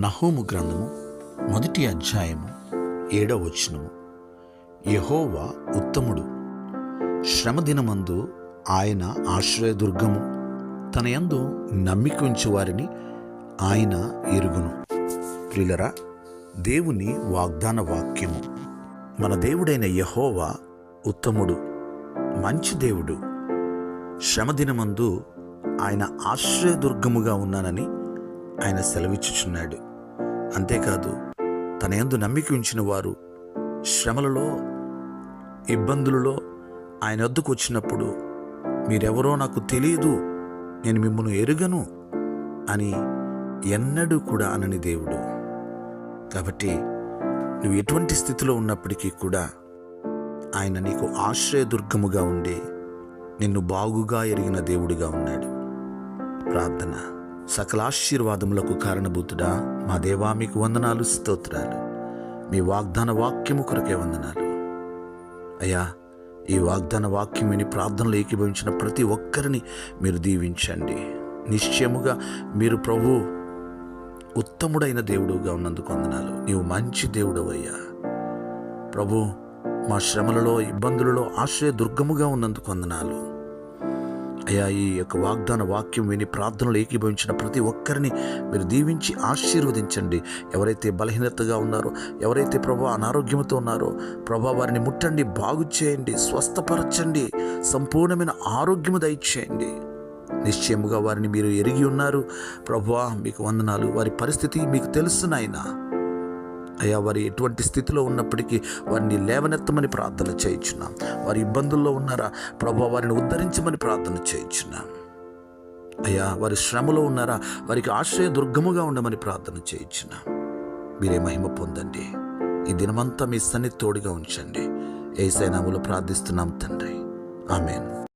నహూము గ్రంథము 1వ అధ్యాయము 7వ వచనము. యెహోవా ఉత్తముడు, శ్రమదినమందు ఆయన ఆశ్రయదుర్గము, తన యందు నమ్మిక ఉంచు వారిని ఆయన ఎరుగును. ప్రియులరా, దేవుని వాగ్దాన వాక్యము. మన దేవుడైన యెహోవా ఉత్తముడు, మంచి దేవుడు. శ్రమదినమందు ఆయన ఆశ్రయదుర్గముగా ఉన్నానని ఆయన సెలవిచ్చుచున్నాడు. అంతేకాదు, తన యందు నమ్మిక ఉంచిన వారు శ్రమలలో, ఇబ్బందులలో ఆయన వద్దకు వచ్చినప్పుడు, మీరెవరో నాకు తెలియదు, నేను మిమ్మల్ని ఎరుగను అని ఎన్నడూ కూడా అనని దేవుడు. కాబట్టి నువ్వు ఎటువంటి స్థితిలో ఉన్నప్పటికీ కూడా ఆయన నీకు ఆశ్రయదుర్గముగా ఉండి నిన్ను బాగుగా ఎరిగిన దేవుడిగా ఉన్నాడు. ప్రార్థన. సకల ఆశీర్వాదములకు కారణభూతుడా మా దేవా, మీకు వందనాలు, స్తోత్రాలు. మీ వాగ్దాన వాక్యము కొరకే వందనాలు అయ్యా. ఈ వాగ్దాన వాక్యం విని ప్రార్థనలు ఏకీభవించిన ప్రతి ఒక్కరిని మీరు దీవించండి. నిశ్చయముగా మీరు ప్రభు ఉత్తముడైన దేవుడుగా ఉన్నందుకు వందనాలు. నీవు మంచి దేవుడు అయ్యా ప్రభు. మా శ్రమలలో, ఇబ్బందులలో ఆశ్రయదుర్గముగా ఉన్నందుకు వందనాలు అయ్యా. ఈ యొక్క వాగ్దాన వాక్యం విని ప్రార్థనలు ఏకీభవించిన ప్రతి ఒక్కరిని మీరు దీవించి ఆశీర్వదించండి. ఎవరైతే బలహీనతగా ఉన్నారో, ఎవరైతే ప్రభు అనారోగ్యంతో ఉన్నారో, ప్రభు వారిని ముట్టండి, బాగు చేయండి, స్వస్థపరచండి, సంపూర్ణమైన ఆరోగ్యము దయచేయండి. నిశ్చయముగా వారిని మీరు ఎరిగి ఉన్నారు ప్రభువా, మీకు వందనాలు. వారి పరిస్థితి మీకు తెలుసు నాయనా. అయ్యా, వారి ఎటువంటి స్థితిలో ఉన్నప్పటికీ వారిని లేవనెత్తమని ప్రార్థన చేయించున్నాం. వారి ఇబ్బందుల్లో ఉన్నారా ప్రభు, వారిని ఉద్ధరించమని ప్రార్థన చేయించున్నాం. అయ్యా, వారి శ్రమలో ఉన్నారా, వారికి ఆశ్రయదుర్గముగా ఉండమని ప్రార్థన చేయించున్నాం. మీరే మహిమ పొందండి. ఈ దినమంతా మీ సన్నిధి తోడుగా ఉంచండి. యేసయ్య నామములో ప్రార్థిస్తున్నాం తండ్రి, ఆమేన్.